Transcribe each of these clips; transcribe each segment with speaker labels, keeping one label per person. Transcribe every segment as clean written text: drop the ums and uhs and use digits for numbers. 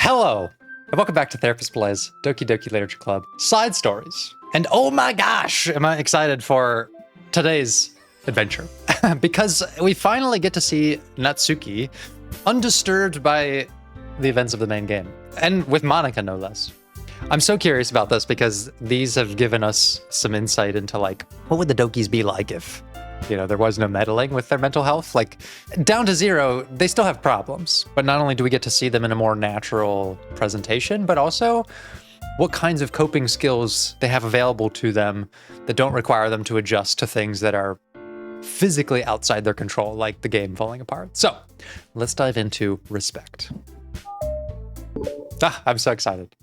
Speaker 1: Hello, and welcome back to Therapist Plays Doki Doki Literature Club Side Stories. And oh my gosh, am I excited for today's adventure. Because we finally get to see Natsuki undisturbed by the events of the main game. And with Monika, no less. I'm so curious about this because these have given us some insight into, like, what would the Dokis be like if, there was no meddling with their mental health? Like, down to zero, they still have problems. But not only do we get to see them in a more natural presentation, but also what kinds of coping skills they have available to them that don't require them to adjust to things that are physically outside their control, like the game falling apart. So, let's dive into respect. I'm so excited.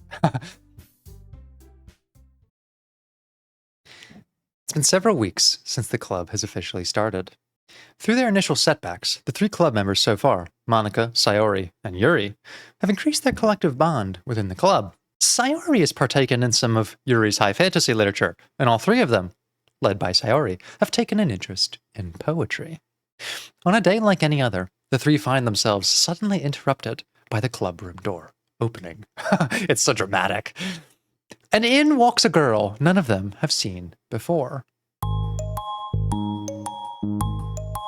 Speaker 1: It's been several weeks since the club has officially started. Through their initial setbacks, the 3 club members so far, Monika, Sayori, and Yuri, have increased their collective bond within the club. Sayori has partaken in some of Yuri's high fantasy literature, and all 3 of them, led by Sayori, have taken an interest in poetry. On a day like any other, the 3 find themselves suddenly interrupted by the clubroom door opening. It's so dramatic. And in walks a girl none of them have seen before.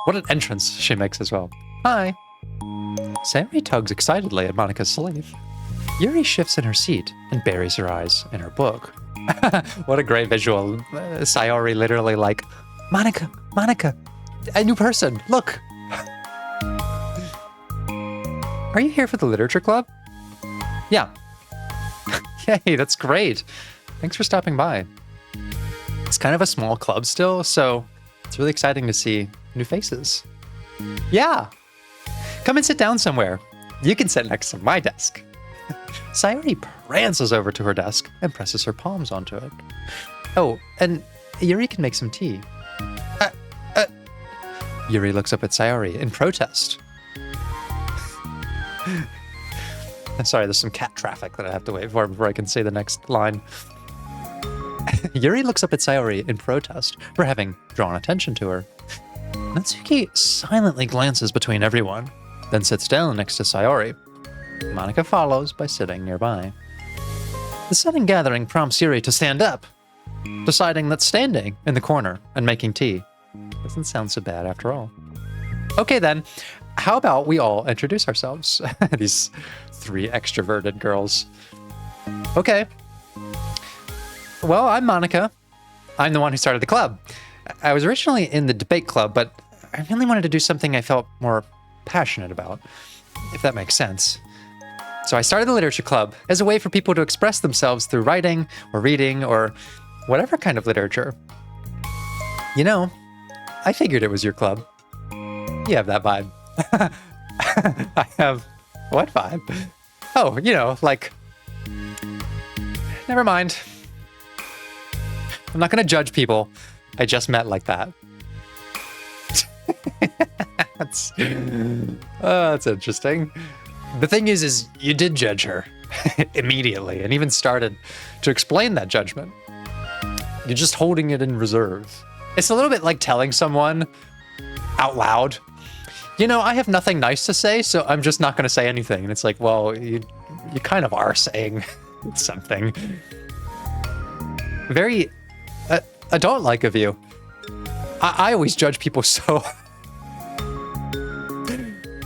Speaker 1: What an entrance she makes as well. Hi. Sayori tugs excitedly at Monika's sleeve. Yuri shifts in her seat and buries her eyes in her book. What a great visual. Sayori literally like, Monika, a new person, look. Are you here for the literature club? Yeah. Yay, that's great. Thanks for stopping by. It's kind of a small club still, so it's really exciting to see new faces. Yeah. Come and sit down somewhere. You can sit next to my desk. Sayori prances over to her desk and presses her palms onto it. Oh, and Yuri can make some tea. Yuri looks up at Sayori in protest. Sorry, there's some cat traffic that I have to wait for before I can say the next line. Yuri looks up at Sayori in protest for having drawn attention to her. Natsuki silently glances between everyone, then sits down next to Sayori. Monika follows by sitting nearby. The sudden gathering prompts Yuri to stand up, deciding that standing in the corner and making tea doesn't sound so bad after all. Okay then, how about we all introduce ourselves? These 3 extroverted girls. Okay. Well, I'm Monika. I'm the one who started the club. I was originally in the debate club, but I really wanted to do something I felt more passionate about, if that makes sense. So I started the literature club as a way for people to express themselves through writing or reading or whatever kind of literature. I figured it was your club. You have that vibe. I have... What vibe? Oh, like... Never mind. I'm not going to judge people. I just met like that. That's interesting. The thing is you did judge her immediately and even started to explain that judgment. You're just holding it in reserve. It's a little bit like telling someone out loud, I have nothing nice to say, so I'm just not going to say anything. And it's like, well, you kind of are saying something. Very adult-like of you. I always judge people so...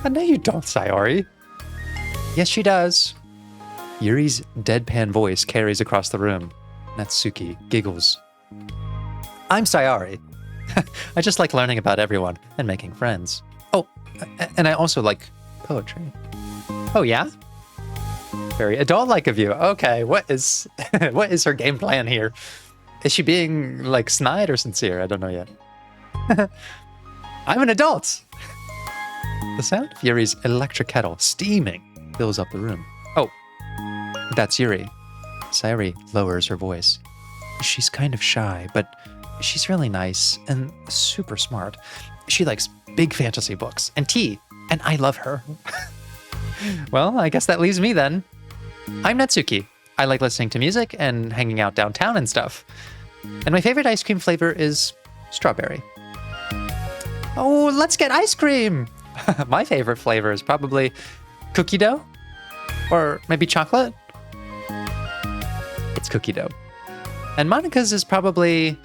Speaker 1: I know you don't, Sayori. Yes, she does. Yuri's deadpan voice carries across the room. Natsuki giggles. I'm Sayori. I just like learning about everyone and making friends. Oh, and I also like poetry. Oh, yeah? Very adult-like of you. Okay, what is her game plan here? Is she being, like, snide or sincere? I don't know yet. I'm an adult! The sound of Yuri's electric kettle steaming fills up the room. Oh, that's Yuri. Sayori lowers her voice. She's kind of shy, but she's really nice and super smart. She likes big fantasy books and tea, and I love her. Well, I guess that leaves me then. I'm Natsuki. I like listening to music and hanging out downtown and stuff. And my favorite ice cream flavor is strawberry. Oh, let's get ice cream! My favorite flavor is probably cookie dough. Or maybe chocolate? It's cookie dough. And Monika's is probably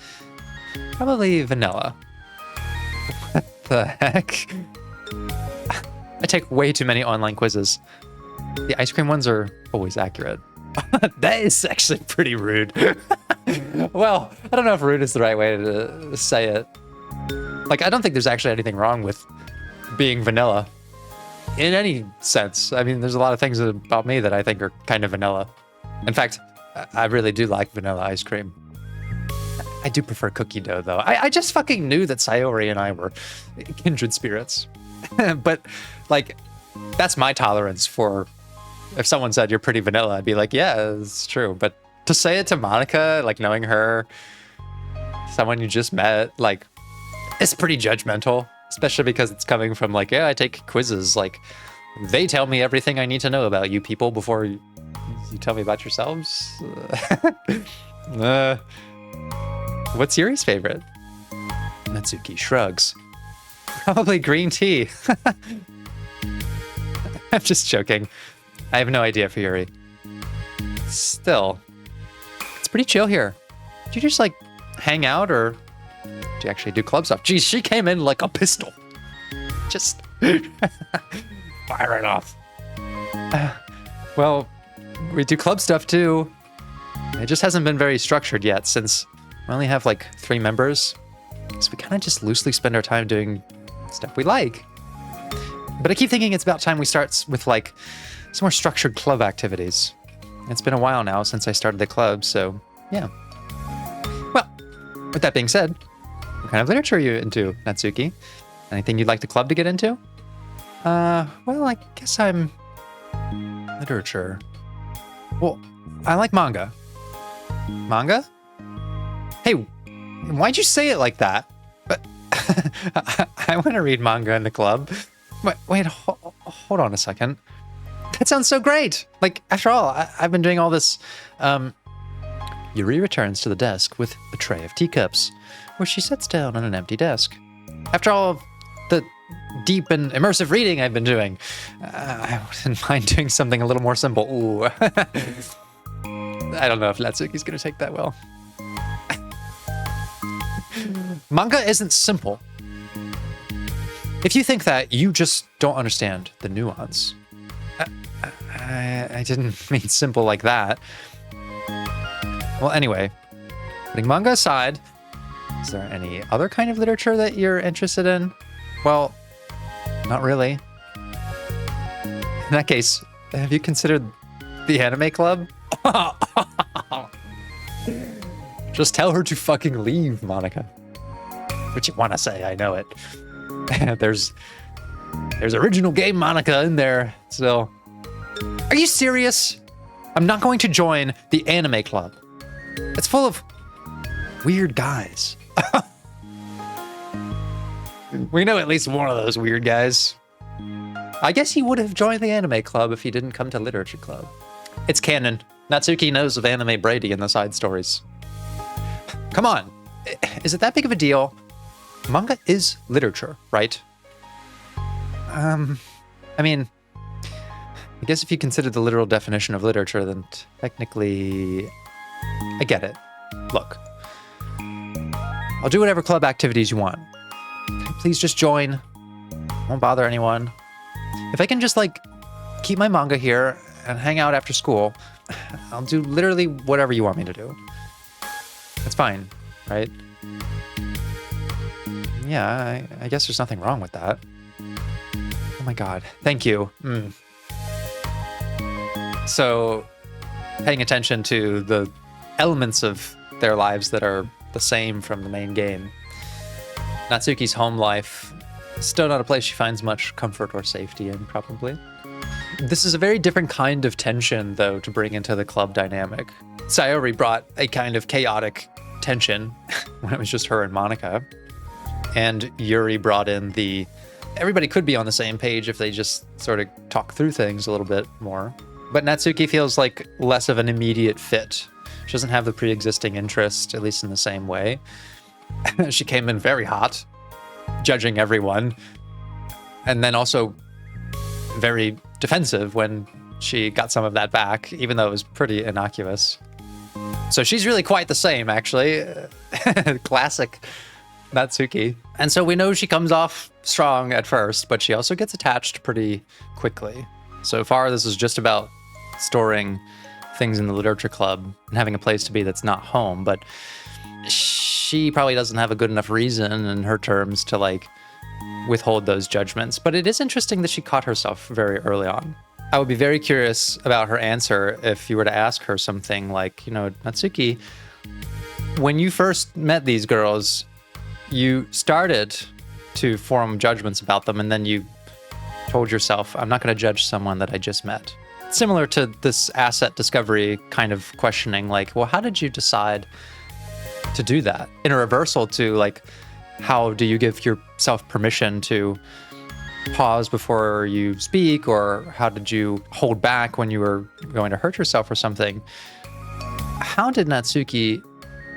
Speaker 1: vanilla. What the heck? I take way too many online quizzes. The ice cream ones are always accurate. That is actually pretty rude. Well, I don't know if rude is the right way to say it. Like, I don't think there's actually anything wrong with being vanilla in any sense. I mean, there's a lot of things about me that I think are kind of vanilla. In fact, I really do like vanilla ice cream. I do prefer cookie dough, though. I just fucking knew that Sayori and I were kindred spirits. But, like, that's my tolerance for... If someone said you're pretty vanilla, I'd be like, yeah, it's true. But to say it to Monika, like knowing her, someone you just met, like, it's pretty judgmental, especially because it's coming from like, yeah, I take quizzes. Like, they tell me everything I need to know about you people before you tell me about yourselves. What's Yuri's favorite? Natsuki shrugs. Probably green tea. I'm just joking. I have no idea for Yuri. Still, it's pretty chill here. Do you just like hang out or do you actually do club stuff? Geez, she came in like a pistol. Just firing off. Well, we do club stuff too. It just hasn't been very structured yet since we only have like 3 members. So we kind of just loosely spend our time doing stuff we like. But I keep thinking it's about time we start with like some more structured club activities. It's been a while now since I started the club, so yeah. Well, with that being said, what kind of literature are you into, Natsuki? Anything you'd like the club to get into? Well, I guess I'm... literature. Well, I like manga. Manga? Hey, why'd you say it like that? But I want to read manga in the club. Wait, hold on a second. That sounds so great. Like, after all, I've been doing all this. Yuri returns to the desk with a tray of teacups, where she sits down on an empty desk. After all of the deep and immersive reading I've been doing, I wouldn't mind doing something a little more simple. Ooh. I don't know if Natsuki's going to take that well. Manga isn't simple. If you think that, you just don't understand the nuance. I didn't mean simple like that. Well, anyway, putting manga aside, is there any other kind of literature that you're interested in? Well, not really. In that case, have you considered the anime club? Just tell her to fucking leave, Monika. What you want to say, I know it. There's original game Monika in there still. Are you serious? I'm not going to join the anime club. It's full of weird guys. We know at least one of those weird guys. I guess he would have joined the anime club if he didn't come to literature club. It's canon. Natsuki knows of anime Brady in the side stories. Come on. Is it that big of a deal? Manga is literature, right? I mean, I guess if you consider the literal definition of literature, then technically, I get it. Look, I'll do whatever club activities you want. Please just join. Won't bother anyone. If I can just like keep my manga here and hang out after school, I'll do literally whatever you want me to do. That's fine, right? Yeah, I guess there's nothing wrong with that. Oh my god, thank you. So, paying attention to the elements of their lives that are the same from the main game. Natsuki's home life, still not a place she finds much comfort or safety in, probably. This is a very different kind of tension, though, to bring into the club dynamic. Sayori brought a kind of chaotic tension when it was just her and Monika. And Yuri brought in the... Everybody could be on the same page if they just sort of talk through things a little bit more. But Natsuki feels like less of an immediate fit. She doesn't have the pre-existing interest, at least in the same way. She came in very hot, judging everyone. And then also very defensive when she got some of that back, even though it was pretty innocuous. So she's really quite the same, actually. Classic Natsuki. And so we know she comes off strong at first, but she also gets attached pretty quickly. So far, this is just about storing things in the literature club and having a place to be that's not home, but she probably doesn't have a good enough reason in her terms to like withhold those judgments. But it is interesting that she caught herself very early on. I would be very curious about her answer if you were to ask her something like, you know, Natsuki, when you first met these girls, you started to form judgments about them, and then you told yourself, I'm not going to judge someone that I just met. Similar to this asset discovery kind of questioning, like, well, how did you decide to do that? In a reversal to like, how do you give yourself permission to pause before you speak, or how did you hold back when you were going to hurt yourself or something? How did Natsuki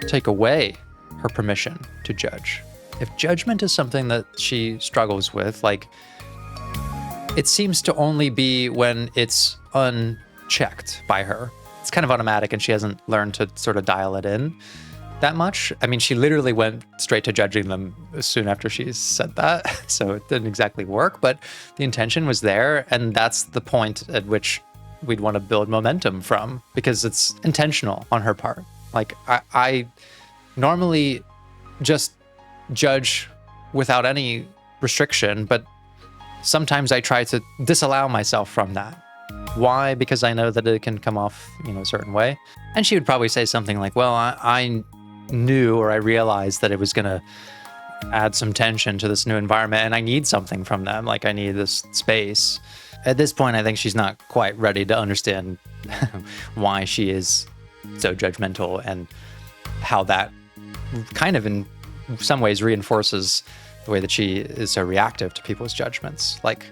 Speaker 1: take away her permission to judge? If judgment is something that she struggles with, like, it seems to only be when it's unchecked by her. It's kind of automatic, and she hasn't learned to sort of dial it in that much. I mean, she literally went straight to judging them soon after she said that, so it didn't exactly work, but the intention was there, and that's the point at which we'd want to build momentum from, because it's intentional on her part. Like, I normally just judge without any restriction, but sometimes I try to disallow myself from that. Why? Because I know that it can come off, you know, a certain way. And she would probably say something like, well, I knew, or I realized that it was going to add some tension to this new environment, and I need something from them. Like, I need this space. At this point, I think she's not quite ready to understand why she is so judgmental, and how that kind of in some ways reinforces the way that she is so reactive to people's judgments. Like,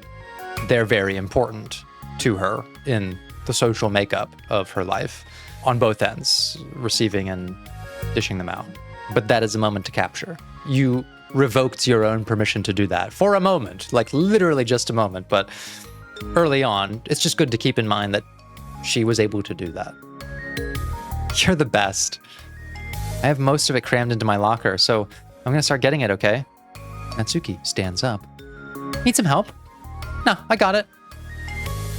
Speaker 1: they're very important to her in the social makeup of her life on both ends, receiving and dishing them out. But that is a moment to capture. You revoked your own permission to do that for a moment, like literally just a moment. But early on, it's just good to keep in mind that she was able to do that. You're the best. I have most of it crammed into my locker, so I'm gonna start getting it, okay? Natsuki stands up. Need some help? No, I got it.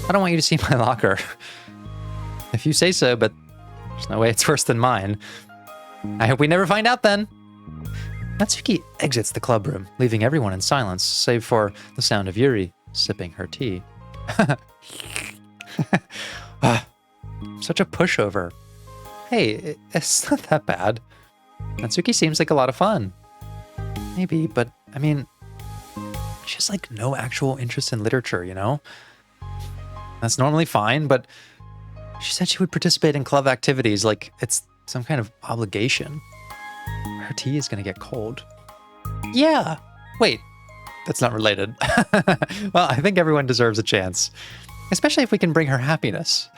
Speaker 1: I don't want you to see my locker. If you say so, but there's no way it's worse than mine. I hope we never find out then. Natsuki exits the club room, leaving everyone in silence, save for the sound of Yuri sipping her tea. Such a pushover. Hey, it's not that bad. Natsuki seems like a lot of fun. Maybe, but I mean, she has like no actual interest in literature, you know? That's normally fine, but she said she would participate in club activities like it's some kind of obligation. Her tea is gonna get cold. Yeah. Wait, that's not related. Well, I think everyone deserves a chance, especially if we can bring her happiness.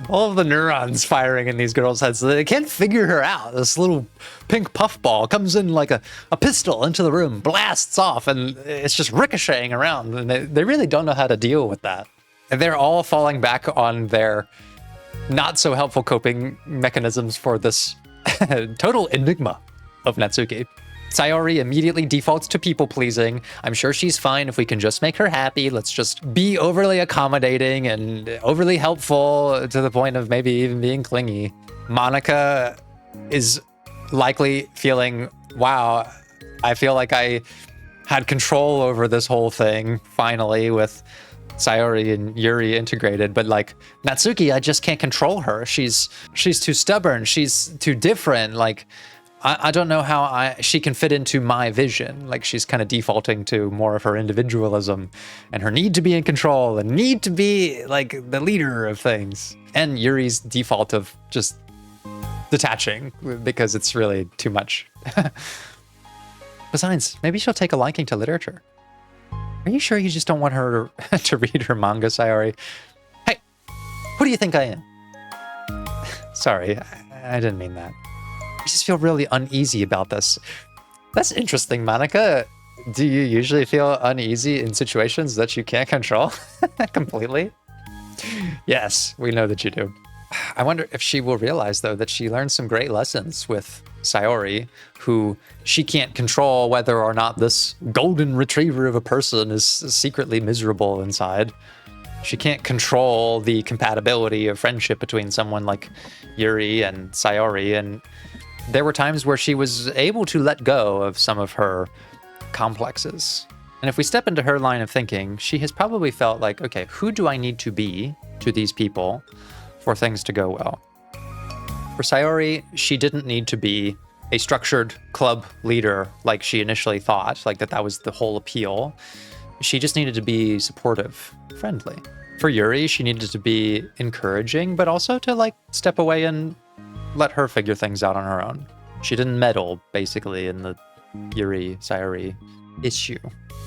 Speaker 1: All of the neurons firing in these girls' heads. They can't figure her out. This little pink puffball comes in like a pistol into the room, blasts off, and it's just ricocheting around. And they really don't know how to deal with that. And they're all falling back on their not so helpful coping mechanisms for this total enigma of Natsuki. Sayori immediately defaults to people-pleasing. I'm sure she's fine if we can just make her happy. Let's just be overly accommodating and overly helpful to the point of maybe even being clingy. Monika is likely feeling, wow, I feel like I had control over this whole thing, finally, with Sayori and Yuri integrated, but like Natsuki, I just can't control her. She's too stubborn. She's too different. Like, I don't know how she can fit into my vision. Like, she's kind of defaulting to more of her individualism and her need to be in control and need to be like the leader of things. And Yuri's default of just detaching because it's really too much. Besides, maybe she'll take a liking to literature. Are you sure you just don't want her to read her manga, Sayori? Hey, who do you think I am? Sorry, I didn't mean that. I just feel really uneasy about this. That's interesting, Monika. Do you usually feel uneasy in situations that you can't control completely? Yes, we know that you do. I wonder if she will realize, though, that she learned some great lessons with Sayori, who she can't control whether or not this golden retriever of a person is secretly miserable inside. She can't control the compatibility of friendship between someone like Yuri and Sayori, and there were times where she was able to let go of some of her complexes. And if we step into her line of thinking, she has probably felt like, okay, who do I need to be to these people for things to go well? For Sayori, she didn't need to be a structured club leader like she initially thought, like that was the whole appeal. She just needed to be supportive, friendly. For Yuri, she needed to be encouraging, but also to like step away and let her figure things out on her own. She didn't meddle, basically, in the Yuri-Sayori issue.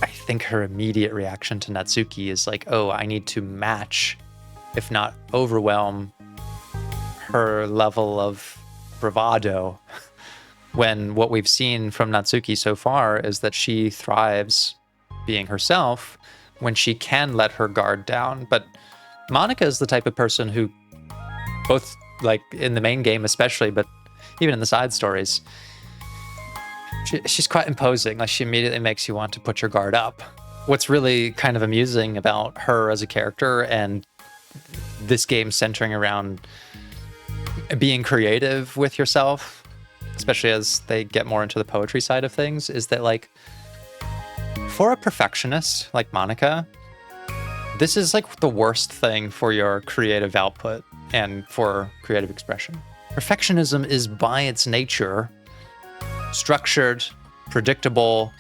Speaker 1: I think her immediate reaction to Natsuki is like, oh, I need to match, if not overwhelm, her level of bravado. When what we've seen from Natsuki so far is that she thrives being herself when she can let her guard down. But Monika is the type of person who, both like in the main game especially, but even in the side stories, she's quite imposing. Like, she immediately makes you want to put your guard up. What's really kind of amusing about her as a character, and this game centering around being creative with yourself, especially as they get more into the poetry side of things, is that like, for a perfectionist like Monika, this is like the worst thing for your creative output and for creative expression. Perfectionism is by its nature structured, predictable,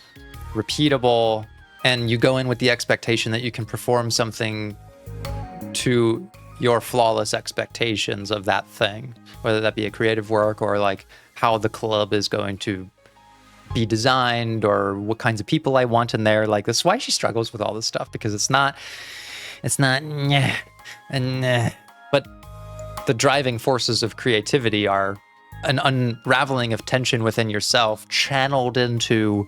Speaker 1: repeatable, and you go in with the expectation that you can perform something to your flawless expectations of that thing, whether that be a creative work or like how the club is going to be designed or what kinds of people I want in there. Like, that's why she struggles with all this stuff, because it's not but the driving forces of creativity are an unraveling of tension within yourself channeled into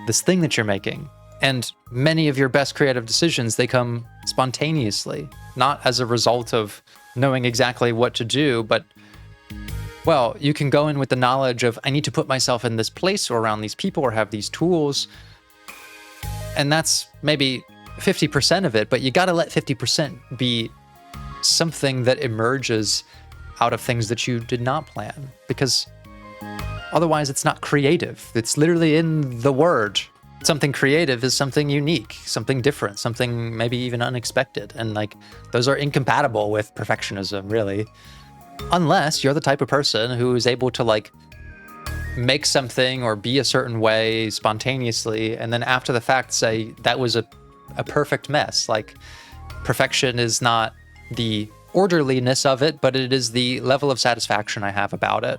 Speaker 1: this thing that you're making. And many of your best creative decisions, they come spontaneously, not as a result of knowing exactly what to do, but, well, you can go in with the knowledge of, I need to put myself in this place or around these people or have these tools. And that's maybe 50% of it, but you got to let 50% be something that emerges out of things that you did not plan, because otherwise it's not creative. It's literally in the word. Something creative is something unique, something different, something maybe even unexpected. And like, those are incompatible with perfectionism, really. Unless you're the type of person who is able to like make something or be a certain way spontaneously, and then after the fact say that was a perfect mess. Like, perfection is not the orderliness of it, but it is the level of satisfaction I have about it.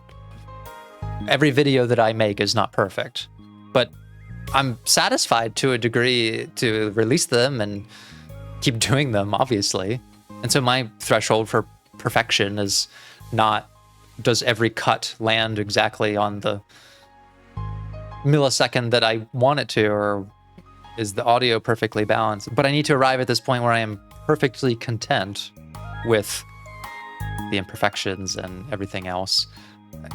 Speaker 1: Every video that I make is not perfect, but I'm satisfied to a degree to release them and keep doing them, obviously. And so my threshold for perfection is not, does every cut land exactly on the millisecond that I want it to, or is the audio perfectly balanced? But I need to arrive at this point where I am perfectly content with the imperfections and everything else,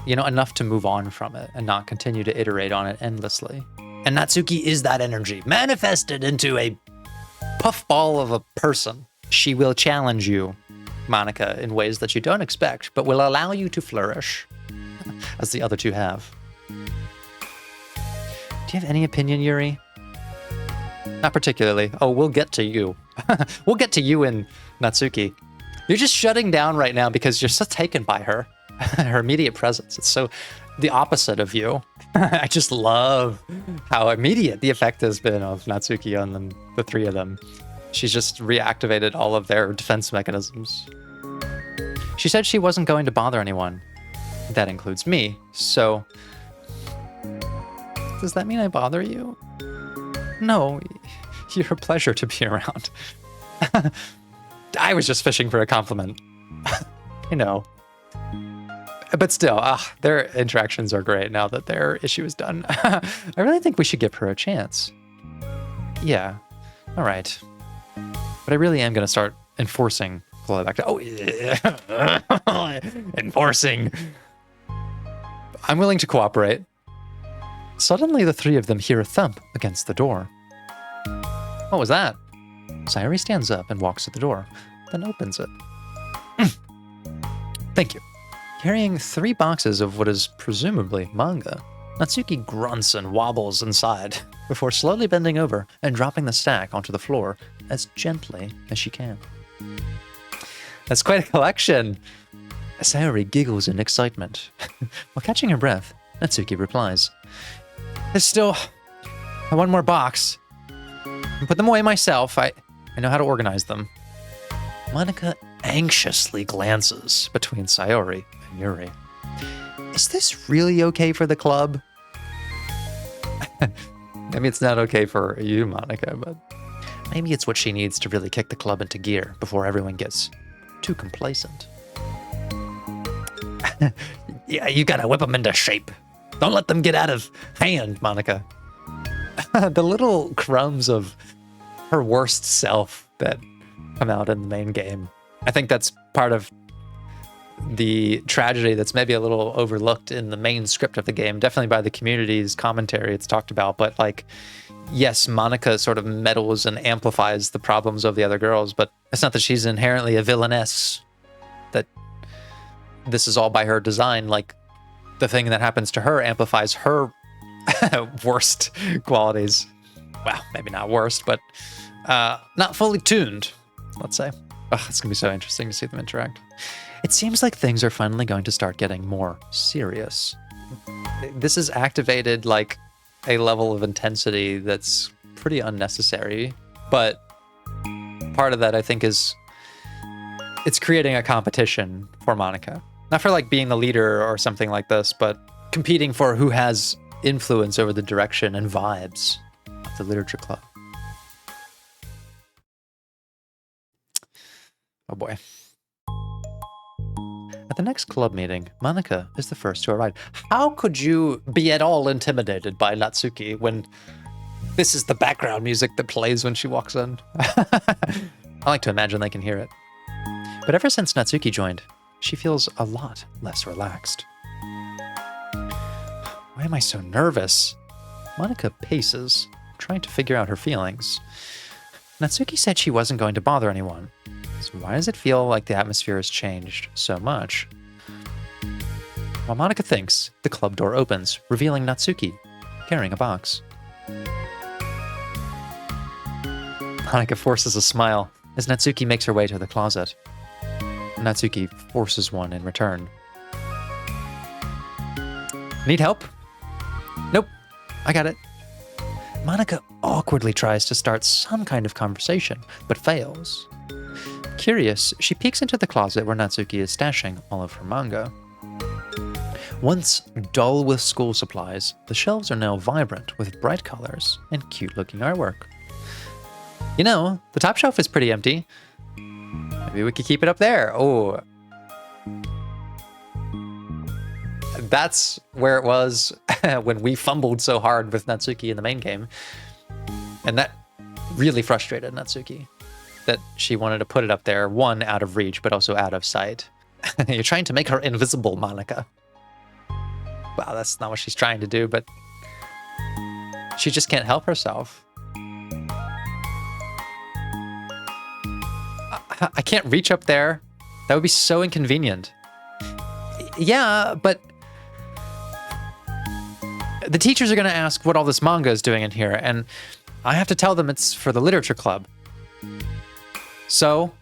Speaker 1: you know, enough to move on from it and not continue to iterate on it endlessly. And Natsuki is that energy, manifested into a puffball of a person. She will challenge you, Monika, in ways that you don't expect, but will allow you to flourish, as the other two have. Do you have any opinion, Yuri? Not particularly. Oh, we'll get to you. We'll get to you and Natsuki. You're just shutting down right now because you're so taken by her, her immediate presence. It's so the opposite of you. I just love how immediate the effect has been of Natsuki on them, the three of them. She's just reactivated all of their defense mechanisms. She said she wasn't going to bother anyone. That includes me. So, does that mean I bother you? No, you're a pleasure to be around. I was just fishing for a compliment. I know. But still, their interactions are great now that their issue is done. I really think we should give her a chance. Yeah. All right. But I really am going to start enforcing club activity. Oh, yeah. Enforcing. I'm willing to cooperate. Suddenly, the three of them hear a thump against the door. What was that? Sayori stands up and walks to the door, then opens it. Thank you. Carrying 3 boxes of what is presumably manga, Natsuki grunts and wobbles inside before slowly bending over and dropping the stack onto the floor as gently as she can. That's quite a collection. Sayori giggles in excitement. While catching her breath, Natsuki replies, "There's still one more box. I put them away myself. I know how to organize them." Monika anxiously glances between Sayori and Yuri. Is this really okay for the club? Maybe it's not okay for you, Monika, but maybe it's what she needs to really kick the club into gear before everyone gets too complacent. Yeah, you gotta whip them into shape. Don't let them get out of hand, Monika. The little crumbs of her worst self that come out in the main game. I think that's part of the tragedy that's maybe a little overlooked in the main script of the game. Definitely by the community's commentary it's talked about, but like, yes, Monika sort of meddles and amplifies the problems of the other girls, but it's not that she's inherently a villainess, that this is all by her design. Like, the thing that happens to her amplifies her worst qualities. Well, maybe not worst, but not fully tuned, let's say. Oh, it's gonna be so interesting to see them interact. It seems like things are finally going to start getting more serious. This has activated like a level of intensity that's pretty unnecessary, but part of that I think is it's creating a competition for Monika. Not for like being the leader or something like this, but competing for who has influence over the direction and vibes of the literature club. Oh boy. At the next club meeting, Monika is the first to arrive. How could you be at all intimidated by Natsuki when this is the background music that plays when she walks in? I like to imagine they can hear it. But ever since Natsuki joined, she feels a lot less relaxed. Why am I so nervous? Monika paces, trying to figure out her feelings. Natsuki said she wasn't going to bother anyone. So why does it feel like the atmosphere has changed so much? While Monika thinks, the club door opens, revealing Natsuki, carrying a box. Monika forces a smile as Natsuki makes her way to the closet. Natsuki forces one in return. Need help? Nope, I got it. Monika awkwardly tries to start some kind of conversation, but fails. Curious, she peeks into the closet where Natsuki is stashing all of her manga. Once dull with school supplies, the shelves are now vibrant with bright colors and cute-looking artwork. You know, the top shelf is pretty empty. Maybe we could keep it up there. Oh. That's where it was when we fumbled so hard with Natsuki in the main game. And that really frustrated Natsuki. That she wanted to put it up there, one, out of reach, but also out of sight. You're trying to make her invisible, Monika. Wow, that's not what she's trying to do, but she just can't help herself. I can't reach up there. That would be so inconvenient. Yeah, but the teachers are going to ask what all this manga is doing in here, and I have to tell them it's for the literature club. So,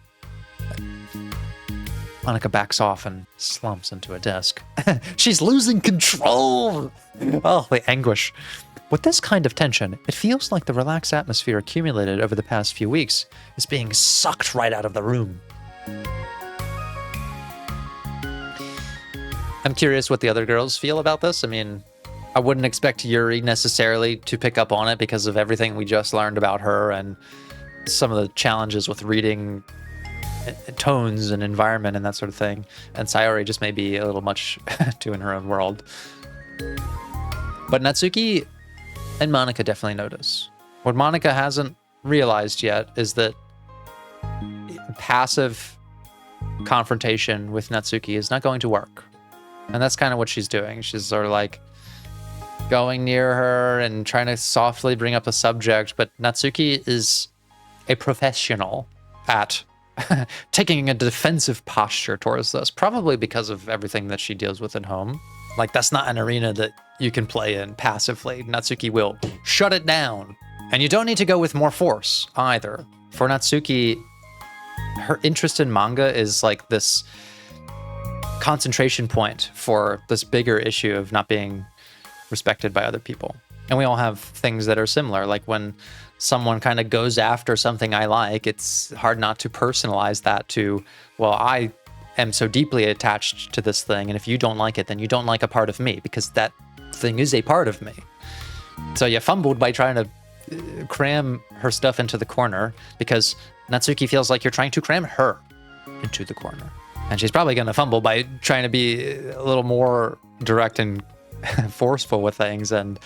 Speaker 1: Monika backs off and slumps into a desk. She's losing control! Oh, the anguish. With this kind of tension, it feels like the relaxed atmosphere accumulated over the past few weeks is being sucked right out of the room. I'm curious what the other girls feel about this. I mean, I wouldn't expect Yuri necessarily to pick up on it because of everything we just learned about her and some of the challenges with reading tones and environment and that sort of thing. And Sayori just may be a little much too in her own world. But Natsuki and Monika definitely notice. What Monika hasn't realized yet is that passive confrontation with Natsuki is not going to work. And that's kind of what she's doing. She's sort of like going near her and trying to softly bring up a subject, but Natsuki is a professional at taking a defensive posture towards this, probably because of everything that she deals with at home. Like, that's not an arena that you can play in passively. Natsuki will shut it down. And you don't need to go with more force either. For Natsuki, her interest in manga is like this concentration point for this bigger issue of not being respected by other people. And we all have things that are similar. Like when someone kind of goes after something I like, it's hard not to personalize that to, well, I am so deeply attached to this thing, and if you don't like it, then you don't like a part of me, because that thing is a part of me. So you fumbled by trying to cram her stuff into the corner, because Natsuki feels like you're trying to cram her into the corner. And she's probably going to fumble by trying to be a little more direct and forceful with things, and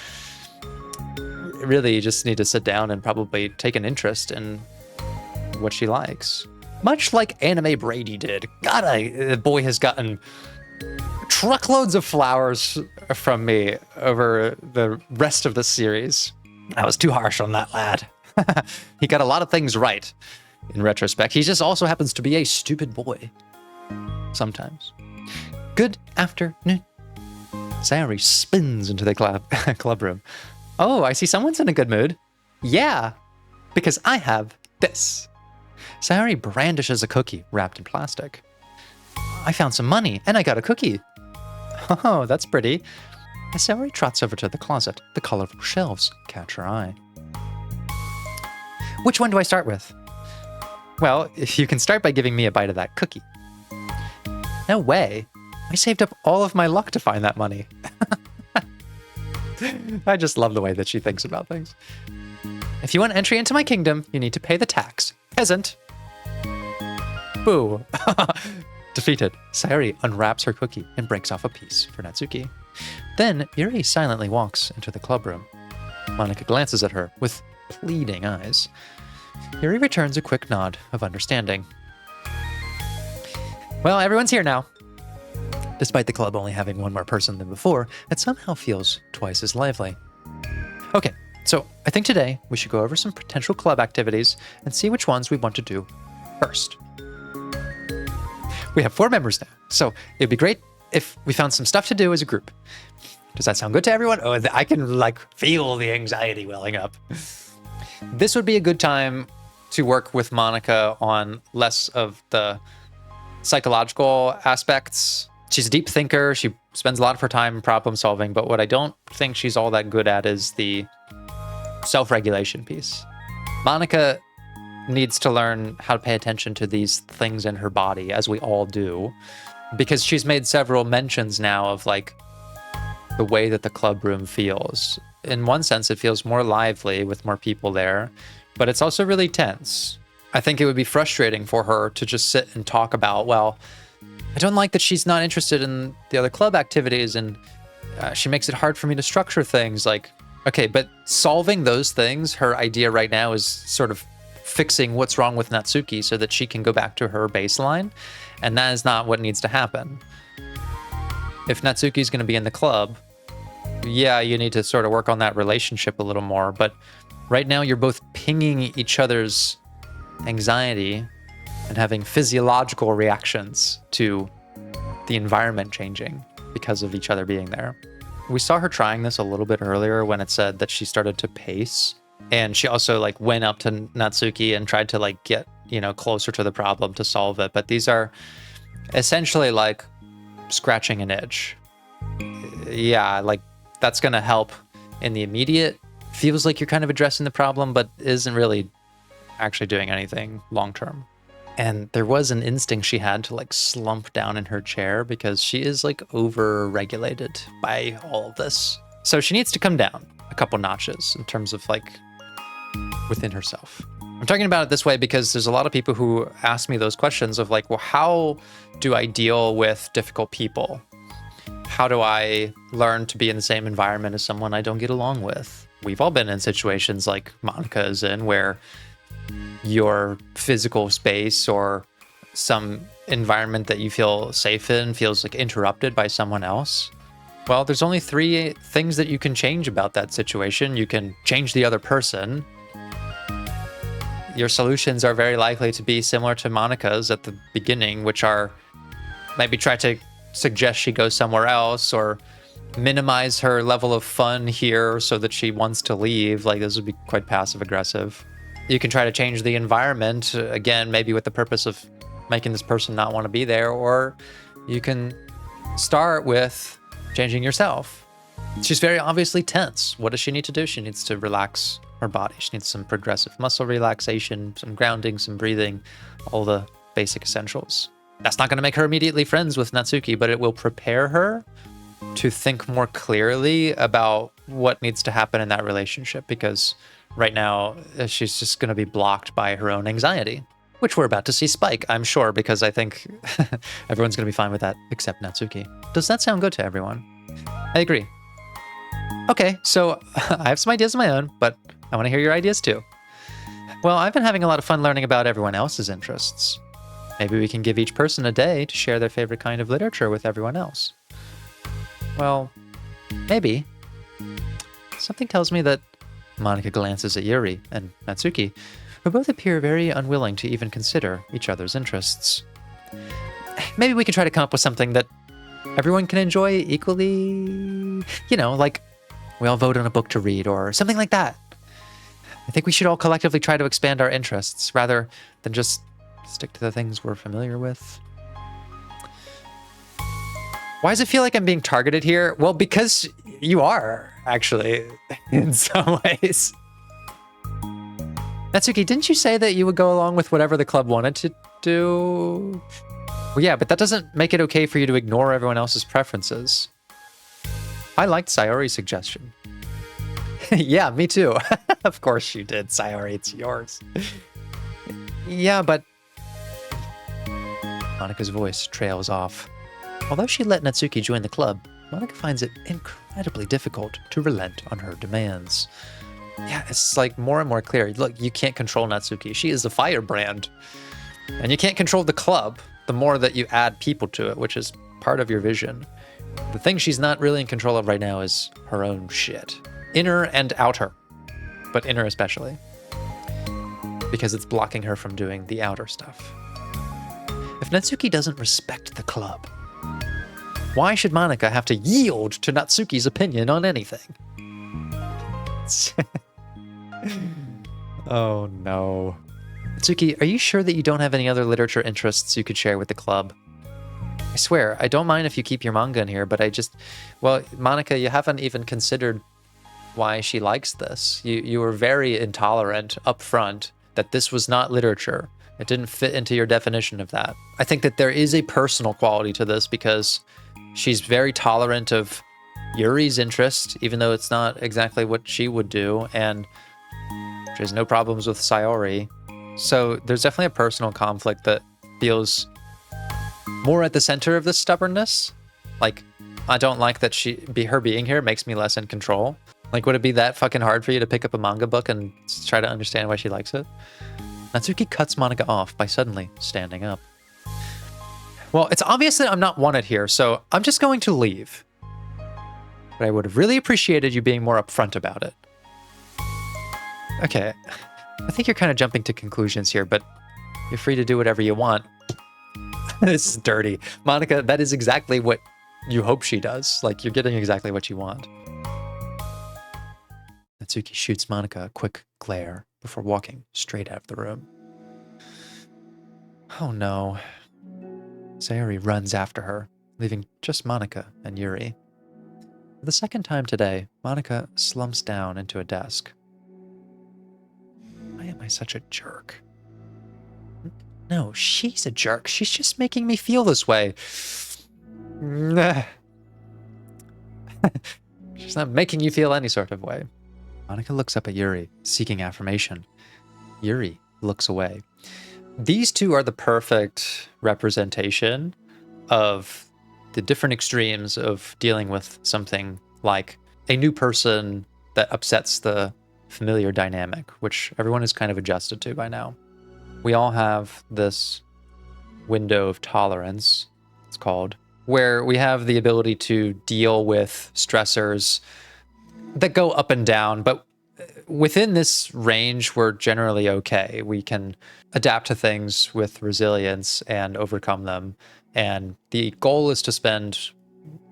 Speaker 1: really you just need to sit down and probably take an interest in what she likes. Much like Anime Brady did. God, the boy has gotten truckloads of flowers from me over the rest of the series. I was too harsh on that lad. He got a lot of things right in retrospect. He just also happens to be a stupid boy. Sometimes. Good afternoon. Sayori spins into the club room. Oh, I see someone's in a good mood. Yeah, because I have this. Sayori brandishes a cookie wrapped in plastic. I found some money and I got a cookie. Oh, that's pretty. As Sayori trots over to the closet, the colorful shelves catch her eye. Which one do I start with? Well, you can start by giving me a bite of that cookie. No way. I saved up all of my luck to find that money. I just love the way that she thinks about things. If you want entry into my kingdom, you need to pay the tax. Peasant. Boo. Defeated, Sayori unwraps her cookie and breaks off a piece for Natsuki. Then Yuri silently walks into the club room. Monika glances at her with pleading eyes. Yuri returns a quick nod of understanding. Well, everyone's here now. Despite the club only having one more person than before, it somehow feels twice as lively. Okay, so I think today we should go over some potential club activities and see which ones we want to do first. We have 4 members now, so it'd be great if we found some stuff to do as a group. Does that sound good to everyone? Oh, I can feel the anxiety welling up. This would be a good time to work with Monika on less of the psychological aspects. She's a deep thinker. She spends a lot of her time problem solving, but what I don't think she's all that good at is the self-regulation piece. Monika needs to learn how to pay attention to these things in her body, as we all do, because she's made several mentions now of the way that the club room feels. In one sense, it feels more lively with more people there, but it's also really tense. I think it would be frustrating for her to just sit and talk about, well, I don't like that she's not interested in the other club activities, and she makes it hard for me to structure things. Okay, but solving those things, her idea right now is sort of fixing what's wrong with Natsuki so that she can go back to her baseline, and that is not what needs to happen. If Natsuki's going to be in the club, yeah, you need to sort of work on that relationship a little more, but right now you're both pinging each other's anxiety and having physiological reactions to the environment changing because of each other being there. We saw her trying this a little bit earlier when it said that she started to pace, and she also went up to Natsuki and tried to get closer to the problem to solve it. But these are essentially scratching an itch. Yeah, that's gonna help in the immediate. Feels like you're kind of addressing the problem, but isn't really actually doing anything long term. And there was an instinct she had to slump down in her chair because she is over regulated by all of this. So she needs to come down a couple notches in terms of within herself. I'm talking about it this way because there's a lot of people who ask me those questions of well, how do I deal with difficult people? How do I learn to be in the same environment as someone I don't get along with? we've all been in situations like Monika is in, where your physical space or some environment that you feel safe in feels like interrupted by someone else. Well, there's only 3 things that you can change about that situation. You can change the other person. Your solutions are very likely to be similar to Monika's at the beginning, which are maybe try to suggest she goes somewhere else or minimize her level of fun here so that she wants to leave. Like, this would be quite passive aggressive. You can try to change the environment, again, maybe with the purpose of making this person not want to be there, or you can start with changing yourself. She's very obviously tense. What does she need to do? She needs to relax her body. She needs some progressive muscle relaxation, some grounding, some breathing, all the basic essentials. That's not going to make her immediately friends with Natsuki, but it will prepare her to think more clearly about what needs to happen in that relationship, because right now she's just going to be blocked by her own anxiety, which we're about to see spike, I'm sure, because I think everyone's going to be fine with that except Natsuki. Does that sound good to everyone? I agree. Okay, so I have some ideas of my own, but I want to hear your ideas too. Well, I've been having a lot of fun learning about everyone else's interests. Maybe we can give each person a day to share their favorite kind of literature with everyone else. Well, maybe. Something tells me that Monika glances at Yuri and Natsuki, who both appear very unwilling to even consider each other's interests. Maybe we can try to come up with something that everyone can enjoy equally. You know, like we all vote on a book to read or something like that. I think we should all collectively try to expand our interests rather than just stick to the things we're familiar with. Why does it feel like I'm being targeted here? Well, because you are, actually, in some ways. Natsuki, didn't you say that you would go along with whatever the club wanted to do? Well, yeah, but that doesn't make it okay for you to ignore everyone else's preferences. I liked Sayori's suggestion. Yeah, me too. Of course you did, Sayori, it's yours. Yeah, but... Monika's voice trails off. Although she let Natsuki join the club, Monika finds it incredibly difficult to relent on her demands. Yeah, it's like more and more clear. Look, you can't control Natsuki. She is the firebrand. And you can't control the club the more that you add people to it, which is part of your vision. The thing she's not really in control of right now is her own shit. Inner and outer, but inner especially. Because it's blocking her from doing the outer stuff. If Natsuki doesn't respect the club, why should Monika have to yield to Natsuki's opinion on anything? Oh no. Natsuki, are you sure that you don't have any other literature interests you could share with the club? I swear, I don't mind if you keep your manga in here, but well, Monika, you haven't even considered why she likes this. You were very intolerant up front that this was not literature. It didn't fit into your definition of that. I think that there is a personal quality to this because she's very tolerant of Yuri's interest, even though it's not exactly what she would do, and she has no problems with Sayori. So there's definitely a personal conflict that feels more at the center of this stubbornness. Like, I don't like that her being here makes me less in control. Like, would it be that fucking hard for you to pick up a manga book and try to understand why she likes it? Natsuki cuts Monika off by suddenly standing up. Well, it's obvious that I'm not wanted here, so I'm just going to leave. But I would have really appreciated you being more upfront about it. Okay, I think you're kind of jumping to conclusions here, but you're free to do whatever you want. This is dirty. Monika, that is exactly what you hope she does. Like, you're getting exactly what you want. Natsuki shoots Monika a quick glare before walking straight out of the room. Oh no. Sayori runs after her, leaving just Monika and Yuri. For the second time today, Monika slumps down into a desk. Why am I such a jerk? No, she's a jerk. She's just making me feel this way. She's not making you feel any sort of way. Monika looks up at Yuri, seeking affirmation. Yuri looks away. These two are the perfect representation of the different extremes of dealing with something like a new person that upsets the familiar dynamic, which everyone is kind of adjusted to by now. We all have this window of tolerance, it's called, where we have the ability to deal with stressors that go up and down, but within this range, we're generally okay. We can adapt to things with resilience and overcome them. And the goal is to spend,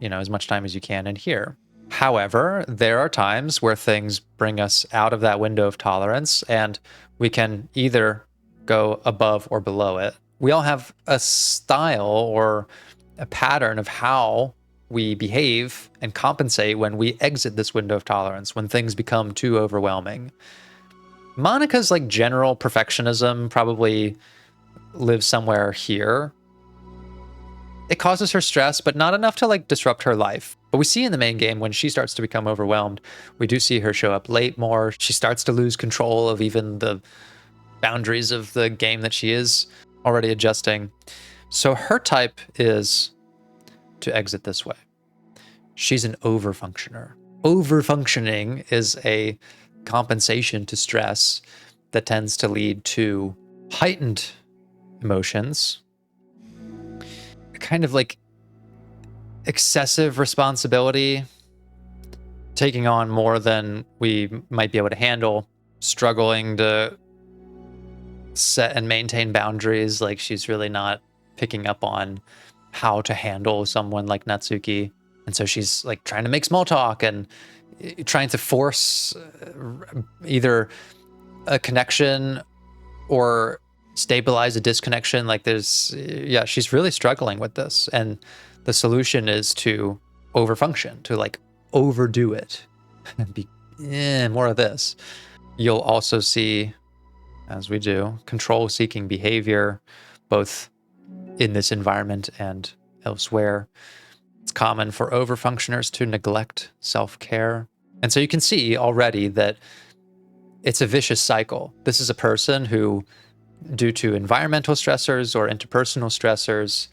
Speaker 1: as much time as you can in here. However, there are times where things bring us out of that window of tolerance, and we can either go above or below it. We all have a style or a pattern of how we behave and compensate when we exit this window of tolerance, when things become too overwhelming. Monika's like general perfectionism probably lives somewhere here. It causes her stress, but not enough to like disrupt her life. But we see in the main game when she starts to become overwhelmed, we do see her show up late more. She starts to lose control of even the boundaries of the game that she is already adjusting. So her type is to exit this way. She's an overfunctioner. Overfunctioning is a compensation to stress that tends to lead to heightened emotions, kind of like excessive responsibility, taking on more than we might be able to handle, struggling to set and maintain boundaries. Like she's really not picking up on how to handle someone like Natsuki. And so she's like trying to make small talk and trying to force either a connection or stabilize a disconnection. Like she's really struggling with this. And the solution is to overfunction, to like overdo it and be more of this. You'll also see, as we do, control-seeking behavior, both in this environment and elsewhere. It's common for overfunctioners to neglect self-care. And so you can see already that it's a vicious cycle. This is a person who, due to environmental stressors or interpersonal stressors,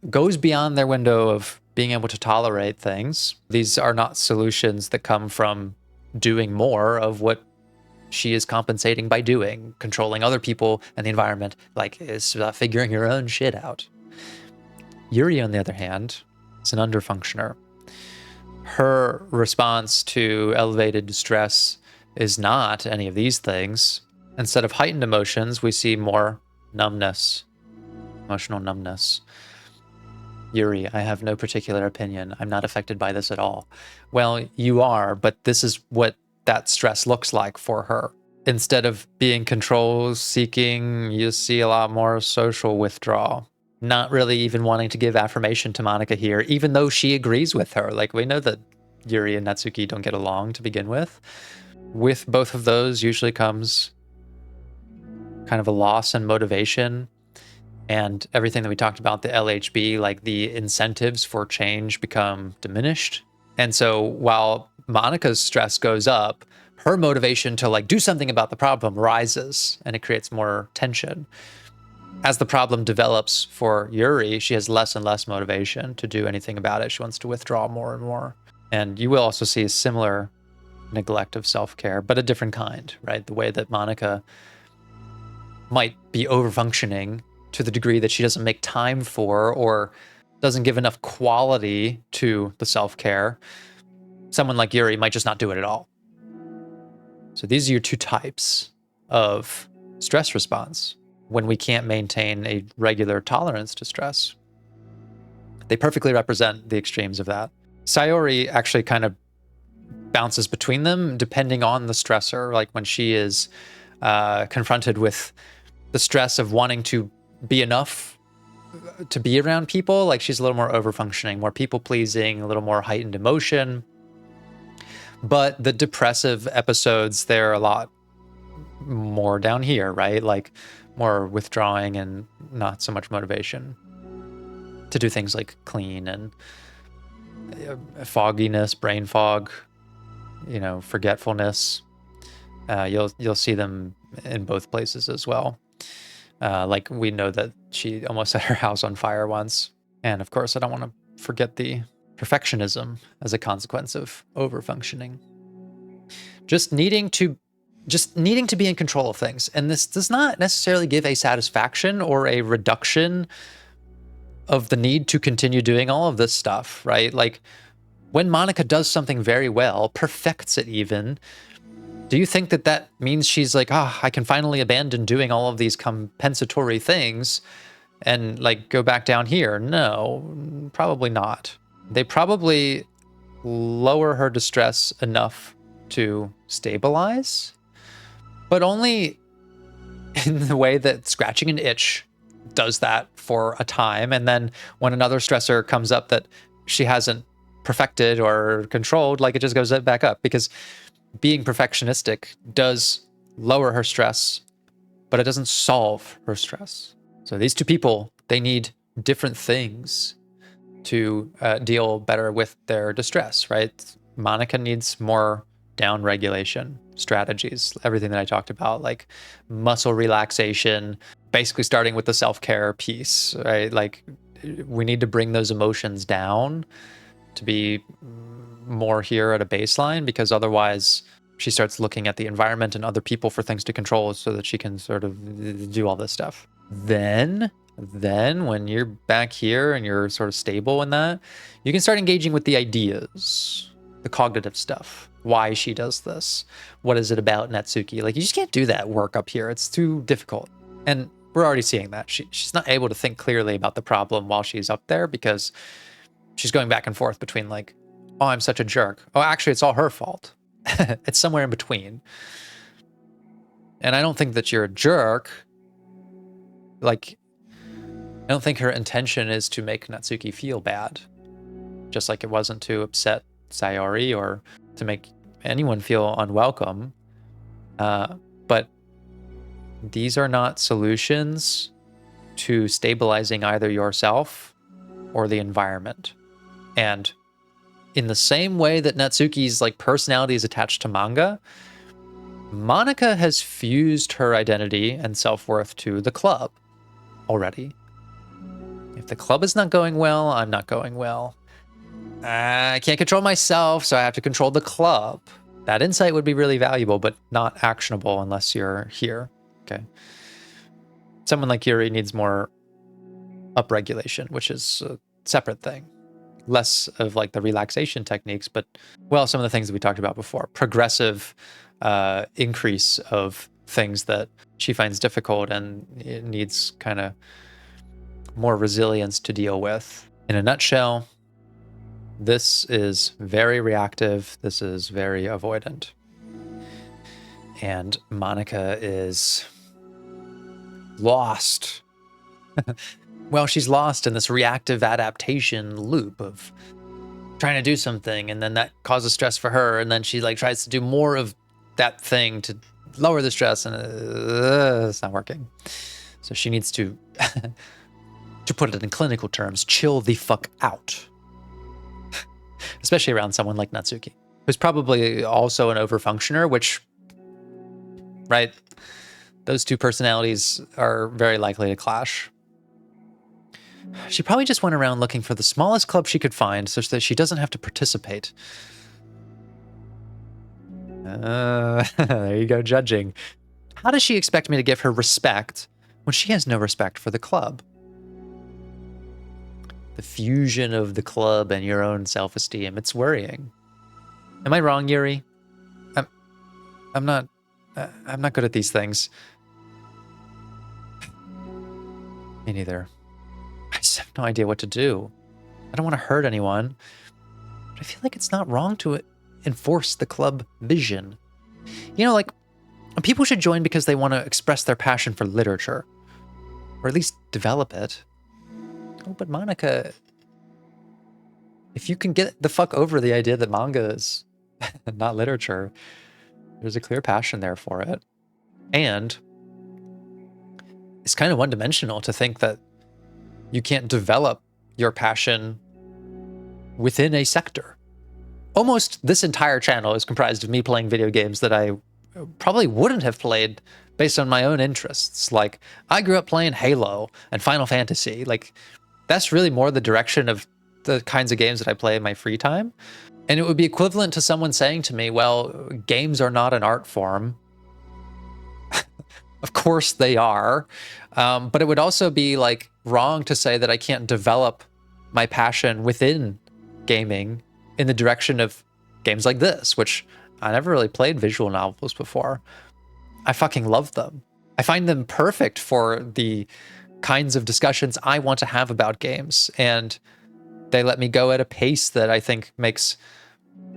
Speaker 1: goes beyond their window of being able to tolerate things. These are not solutions that come from doing more of what she is compensating by doing, controlling other people and the environment. Like, it's figuring your own shit out. Yuri, on the other hand, is an underfunctioner. Her response to elevated stress is not any of these things. Instead of heightened emotions, we see more numbness, emotional numbness. Yuri, I have no particular opinion. I'm not affected by this at all. Well, you are, but this is what that stress looks like for her. Instead of being control-seeking, you see a lot more social withdrawal. Not really even wanting to give affirmation to Monika here, even though she agrees with her. Like, we know that Yuri and Natsuki don't get along to begin with. With both of those usually comes kind of a loss in motivation, and everything that we talked about, the LHB, like the incentives for change become diminished. And so while Monika's stress goes up, her motivation to like do something about the problem rises, and it creates more tension. As the problem develops for Yuri, she has less and less motivation to do anything about it. She wants to withdraw more and more. And you will also see a similar neglect of self-care, but a different kind, right? The way that Monika might be overfunctioning to the degree that she doesn't make time for or doesn't give enough quality to the self-care. Someone like Yuri might just not do it at all. So these are your two types of stress response when we can't maintain a regular tolerance to stress. They perfectly represent the extremes of that. Sayori actually kind of bounces between them depending on the stressor. Like when she is confronted with the stress of wanting to be enough to be around people, like she's a little more overfunctioning, more people-pleasing, a little more heightened emotion. But the depressive episodes, they're a lot more down here, right? Like more withdrawing and not so much motivation to do things like clean and fogginess, brain fog, forgetfulness. You'll see them in both places as well. Like we know that she almost set her house on fire once. And of course, I don't want to forget the perfectionism as a consequence of overfunctioning. just needing to be in control of things. And this does not necessarily give a satisfaction or a reduction of the need to continue doing all of this stuff, right? Like when Monika does something very well, perfects it even, do you think that that means she's like, I can finally abandon doing all of these compensatory things and like go back down here? No, probably not. They probably lower her distress enough to stabilize, but only in the way that scratching an itch does that for a time. And then when another stressor comes up that she hasn't perfected or controlled, like it just goes back up, because being perfectionistic does lower her stress, but it doesn't solve her stress. So these two people, they need different things to deal better with their distress, right? Monika needs more down regulation strategies, everything that I talked about, like muscle relaxation, basically starting with the self-care piece, right? Like we need to bring those emotions down to be more here at a baseline, because otherwise she starts looking at the environment and other people for things to control so that she can sort of do all this stuff. Then when you're back here and you're sort of stable in that, you can start engaging with the ideas, the cognitive stuff. Why she does this. What is it about Natsuki? Like, you just can't do that work up here. It's too difficult. And we're already seeing that. She's not able to think clearly about the problem while she's up there, because she's going back and forth between like, oh, I'm such a jerk. Oh, actually, it's all her fault. It's somewhere in between. And I don't think that you're a jerk. Like, I don't think her intention is to make Natsuki feel bad. Just like it wasn't to upset Sayori or to make anyone feel unwelcome. But these are not solutions to stabilizing either yourself or the environment. And in the same way that Natsuki's like personality is attached to Manga, Monika has fused her identity and self-worth to the club already. If the club is not going well, I'm not going well. I can't control myself, so I have to control the club. That insight would be really valuable, but not actionable unless you're here. Okay. Someone like Yuri needs more upregulation, which is a separate thing. Less of like the relaxation techniques, but, well, some of the things that we talked about before. Progressive increase of things that she finds difficult and it needs kind of more resilience to deal with. In a nutshell, this is very reactive. This is very avoidant. And Monika is lost. Well, she's lost in this reactive adaptation loop of trying to do something, and then that causes stress for her, and then she like tries to do more of that thing to lower the stress, and it's not working. So she needs to, to put it in clinical terms, chill the fuck out. Especially around someone like Natsuki, who's probably also an overfunctioner, which, right, those two personalities are very likely to clash. She probably just went around looking for the smallest club she could find such that she doesn't have to participate. There you go, judging. How does she expect me to give her respect when she has no respect for the club? The fusion of the club and your own self-esteem, it's worrying. Am I wrong, Yuri? I'm not good at these things. Me neither. I just have no idea what to do. I don't want to hurt anyone, but I feel like it's not wrong to enforce the club vision. You know, like, people should join because they want to express their passion for literature, or at least develop it. Oh, but Monika, if you can get the fuck over the idea that manga is not literature, there's a clear passion there for it. And it's kind of one-dimensional to think that you can't develop your passion within a sector. Almost this entire channel is comprised of me playing video games that I probably wouldn't have played based on my own interests. Like, I grew up playing Halo and Final Fantasy. Like, that's really more the direction of the kinds of games that I play in my free time. And it would be equivalent to someone saying to me, well, games are not an art form. Of course they are. But it would also be like wrong to say that I can't develop my passion within gaming in the direction of games like this, which I never really played visual novels before. I fucking love them. I find them perfect for the kinds of discussions I want to have about games. And they let me go at a pace that I think makes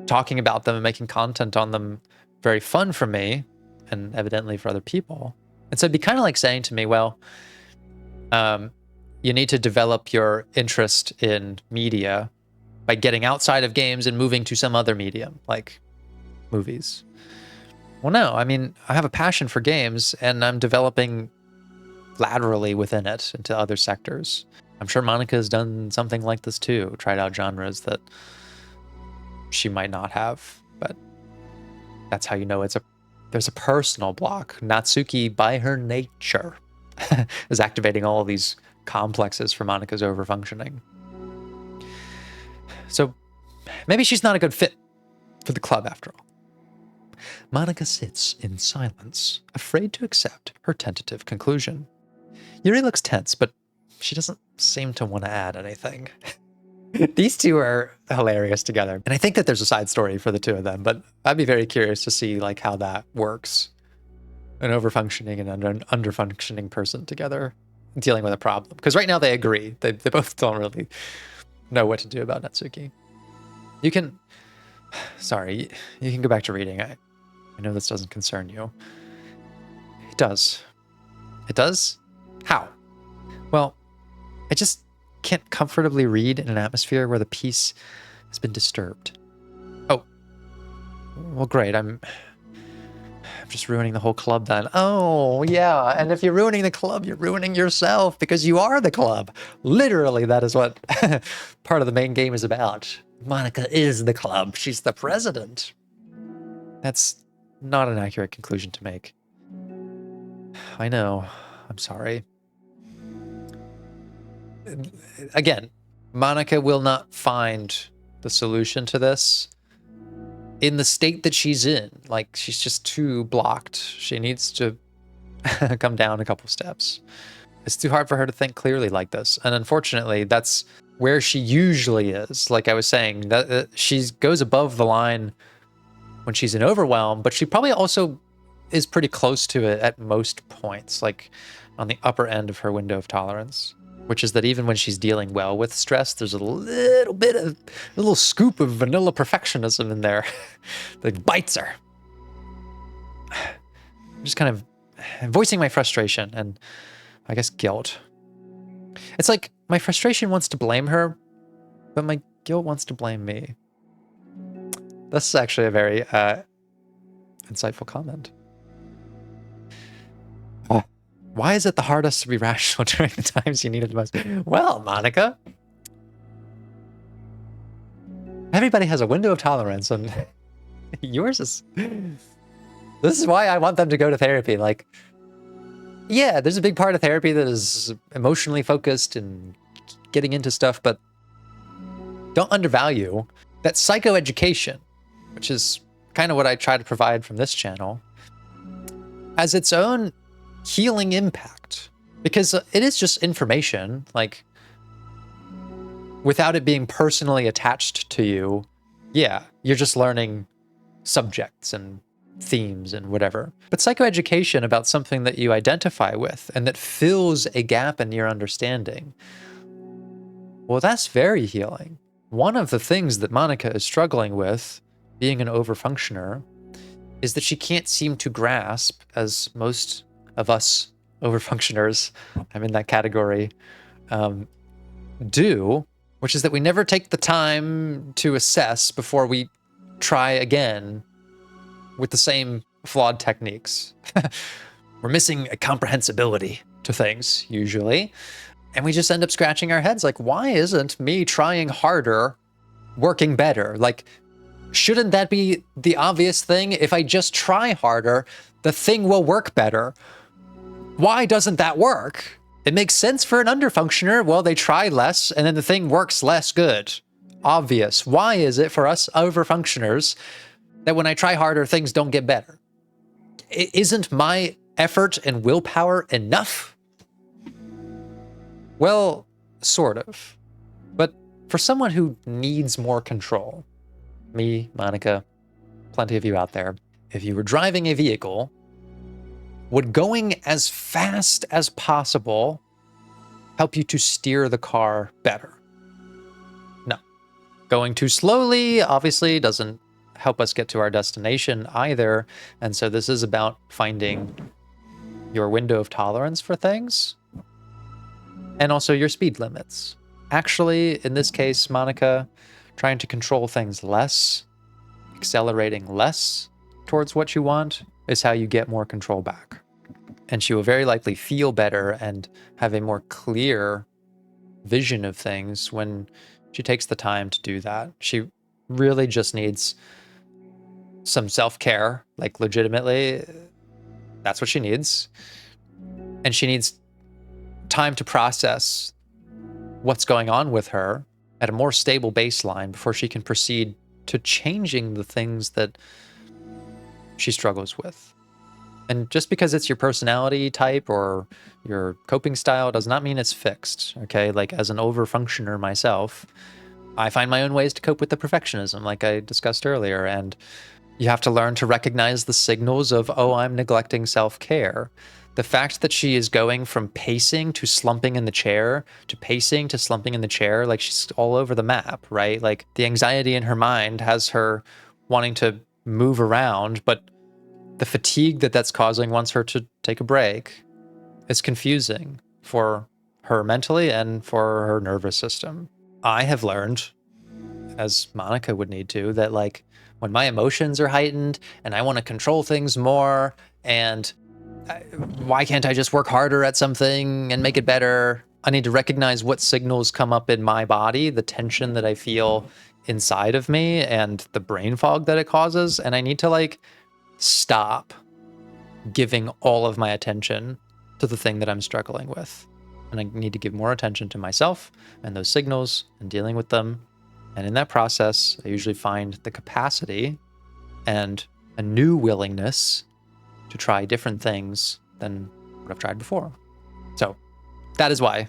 Speaker 1: talking about them and making content on them very fun for me, and evidently for other people. And so it'd be kind of like saying to me, well, you need to develop your interest in media by getting outside of games and moving to some other medium, like movies. Well, no, I mean, I have a passion for games, and I'm developing laterally within it into other sectors. I'm sure Monika has done something like this too, tried out genres that she might not have, but that's how you know there's a personal block. Natsuki, by her nature, is activating all of these complexes for Monika's overfunctioning. So maybe she's not a good fit for the club after all. Monika sits in silence, afraid to accept her tentative conclusion. Yuri looks tense, but she doesn't seem to want to add anything. These two are hilarious together. And I think that there's a side story for the two of them, but I'd be very curious to see like how that works. An overfunctioning and an underfunctioning person together dealing with a problem. Because right now they agree. They both don't really know what to do about Natsuki. You can... Sorry, you can go back to reading. I know this doesn't concern you. It does. It does? How? Well, I just can't comfortably read in an atmosphere where the peace has been disturbed. Oh. Well, great. I'm just ruining the whole club then. Oh, yeah. And if you're ruining the club, you're ruining yourself because you are the club. Literally, that is what part of the main game is about. Monika is the club. She's the president. That's not an accurate conclusion to make. I know. I'm sorry. Again, Monika will not find the solution to this in the state that she's in. Like, she's just too blocked. She needs to come down a couple steps. It's too hard for her to think clearly like this. And unfortunately, that's where she usually is. Like I was saying, that she goes above the line when she's in overwhelm, but she probably also is pretty close to it at most points, like on the upper end of her window of tolerance. Which is that even when she's dealing well with stress, there's a little scoop of vanilla perfectionism in there that bites her. I'm just kind of voicing my frustration and I guess guilt. It's like my frustration wants to blame her, but my guilt wants to blame me. This is actually a very insightful comment. Why is it the hardest to be rational during the times you need it the most? Well, Monika, everybody has a window of tolerance, and yours is... This is why I want them to go to therapy. Like, yeah, there's a big part of therapy that is emotionally focused and getting into stuff, but don't undervalue that psychoeducation, which is kind of what I try to provide from this channel, has its own healing impact, because it is just information. Like, without it being personally attached to you, yeah, you're just learning subjects and themes and whatever. But psychoeducation about something that you identify with and that fills a gap in your understanding, well, that's very healing. One of the things that Monika is struggling with, being an overfunctioner, is that she can't seem to grasp, as most of us overfunctioners, I'm in that category, do, which is that we never take the time to assess before we try again with the same flawed techniques. We're missing a comprehensibility to things, usually, and we just end up scratching our heads like, why isn't me trying harder working better? Like, shouldn't that be the obvious thing? If I just try harder, the thing will work better. Why doesn't that work? It makes sense for an underfunctioner. Well, they try less and then the thing works less good. Obvious. Why is it for us overfunctioners that when I try harder, things don't get better? Isn't my effort and willpower enough? Well, sort of. But for someone who needs more control, me, Monika, plenty of you out there, if you were driving a vehicle, would going as fast as possible help you to steer the car better? No. Going too slowly obviously doesn't help us get to our destination either. And so this is about finding your window of tolerance for things and also your speed limits. Actually, in this case, Monika, trying to control things less, accelerating less towards what you want is how you get more control back. And she will very likely feel better and have a more clear vision of things when she takes the time to do that. She really just needs some self-care, like legitimately, that's what she needs. And she needs time to process what's going on with her at a more stable baseline before she can proceed to changing the things that she struggles with. And just because it's your personality type or your coping style does not mean it's fixed, okay? Like as an overfunctioner myself, I find my own ways to cope with the perfectionism like I discussed earlier. And you have to learn to recognize the signals of, oh, I'm neglecting self-care. The fact that she is going from pacing to slumping in the chair to pacing to slumping in the chair, like she's all over the map, right? Like the anxiety in her mind has her wanting to move around, but the fatigue that that's causing wants her to take a break. It's confusing for her mentally and for her nervous system. I have learned, as Monika would need to, that like when my emotions are heightened and I want to control things more and why can't I just work harder at something and make it better? I need to recognize what signals come up in my body, the tension that I feel inside of me and the brain fog that it causes. And I need to like stop giving all of my attention to the thing that I'm struggling with. And I need to give more attention to myself and those signals and dealing with them. And in that process, I usually find the capacity and a new willingness to try different things than what I've tried before. So that is why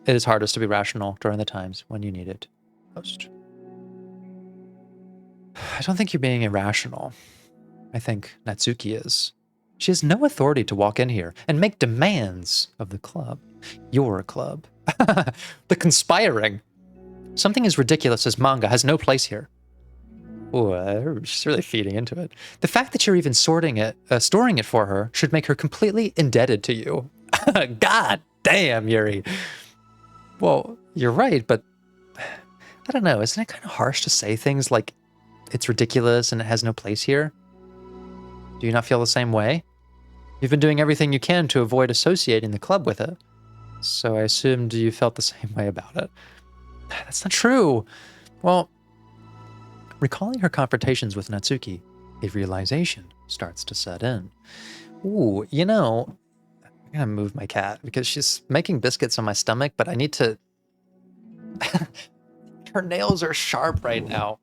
Speaker 1: it is hardest to be rational during the times when you need it most. I don't think you're being irrational. I think Natsuki is. She has no authority to walk in here and make demands of the club. Your club. The conspiring. Something as ridiculous as manga has no place here. Ooh, she's really feeding into it. The fact that you're even storing it for her should make her completely indebted to you. God damn, Yuri. Well, you're right, but I don't know. Isn't it kind of harsh to say things like it's ridiculous and it has no place here? Do you not feel the same way? You've been doing everything you can to avoid associating the club with it. So I assumed you felt the same way about it. That's not true. Well, recalling her confrontations with Natsuki, a realization starts to set in. Ooh, you know, I'm gonna move my cat because she's making biscuits on my stomach, but I need to... Her nails are sharp right now.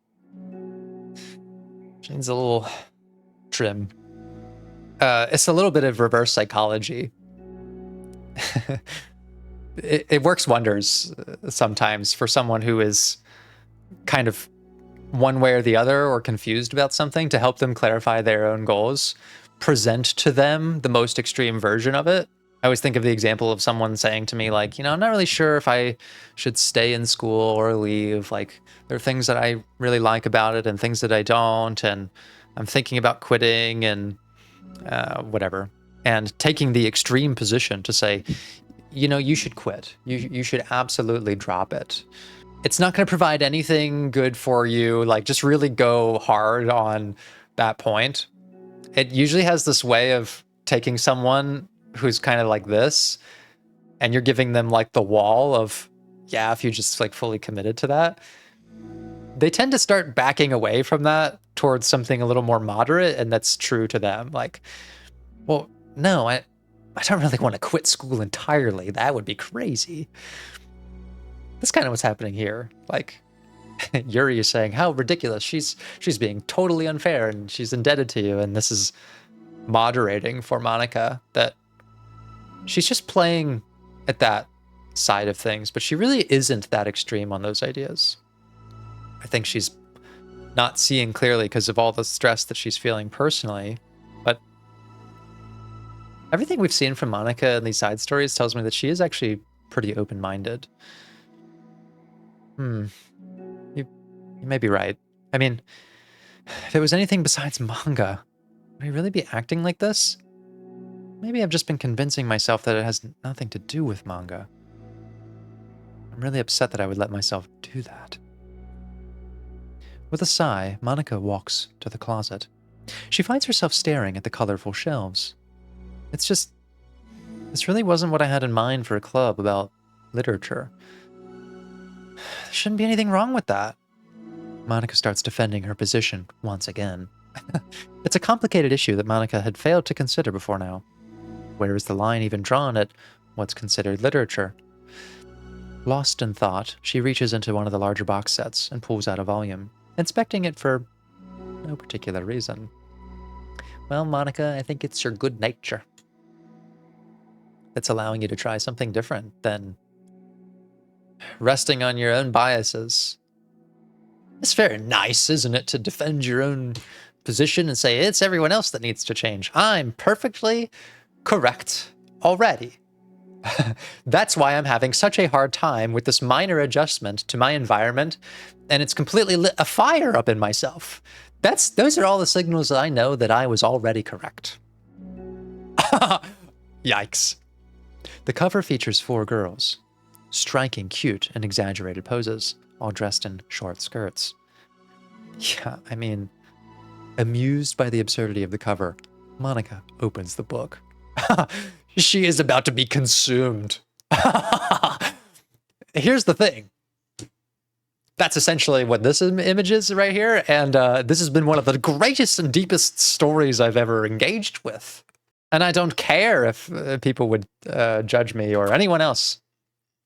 Speaker 1: She needs a little trim. It's a little bit of reverse psychology. It works wonders sometimes for someone who is kind of one way or the other or confused about something to help them clarify their own goals, present to them the most extreme version of it. I always think of the example of someone saying to me like, you know, I'm not really sure if I should stay in school or leave. Like there are things that I really like about it and things that I don't. And I'm thinking about quitting and whatever. And taking the extreme position to say, you know, you should quit. You should absolutely drop it. It's not going to provide anything good for you. Like, just really go hard on that point. It usually has this way of taking someone who's kind of like this, and you're giving them like the wall of, yeah, if you just like fully committed to that, they tend to start backing away from that towards something a little more moderate, and that's true to them. Like, well, no, I don't really want to quit school entirely. That would be crazy. That's kind of what's happening here. Like, Yuri is saying, how ridiculous. She's being totally unfair and she's indebted to you. And this is moderating for Monika, that she's just playing at that side of things, but she really isn't that extreme on those ideas. I think she's not seeing clearly because of all the stress that she's feeling personally, but everything we've seen from Monika in these side stories tells me that she is actually pretty open-minded. You may be right. I mean, if it was anything besides manga, would I really be acting like this? Maybe I've just been convincing myself that it has nothing to do with manga. I'm really upset that I would let myself do that. With a sigh, Monika walks to the closet. She finds herself staring at the colorful shelves. This really wasn't what I had in mind for a club about literature. There shouldn't be anything wrong with that. Monika starts defending her position once again. It's a complicated issue that Monika had failed to consider before now. Where is the line even drawn at what's considered literature? Lost in thought, she reaches into one of the larger box sets and pulls out a volume, inspecting it for no particular reason. Well, Monika, I think it's your good nature that's allowing you to try something different than resting on your own biases. It's very nice, isn't it, to defend your own position and say it's everyone else that needs to change. I'm perfectly correct already. That's why I'm having such a hard time with this minor adjustment to my environment, and it's completely lit a fire up in myself. Those are all the signals that I know that I was already correct. Yikes. The cover features 4 girls, striking cute and exaggerated poses, all dressed in short skirts. Yeah, I mean, amused by the absurdity of the cover, Monika opens the book. She is about to be consumed. Here's the thing. That's essentially what this image is right here, and this has been one of the greatest and deepest stories I've ever engaged with. And I don't care if people would judge me or anyone else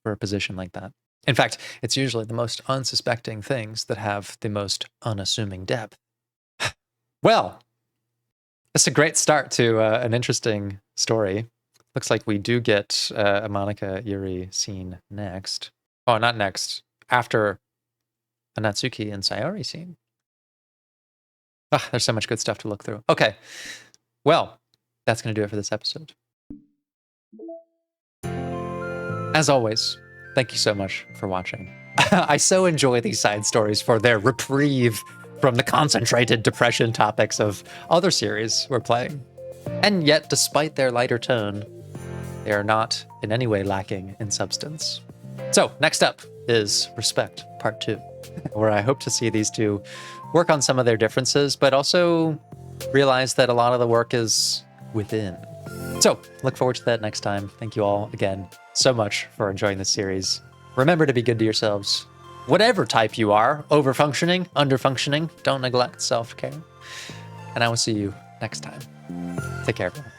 Speaker 1: for a position like that. In fact, it's usually the most unsuspecting things that have the most unassuming depth. Well, it's a great start to an interesting story. Looks like we do get a Monika Yuri scene next. Oh, not next. After a Natsuki and Sayori scene. Ah, there's so much good stuff to look through. Okay. Well, that's going to do it for this episode. As always, thank you so much for watching. I so enjoy these side stories for their reprieve from the concentrated depression topics of other series we're playing. And yet, despite their lighter tone, they are not in any way lacking in substance. So, next up is Respect Part 2, where I hope to see these two work on some of their differences, but also realize that a lot of the work is within. So, look forward to that next time. Thank you all again so much for enjoying this series. Remember to be good to yourselves. Whatever type you are, over-functioning, under-functioning, don't neglect self-care. And I will see you next time. Take care, everyone.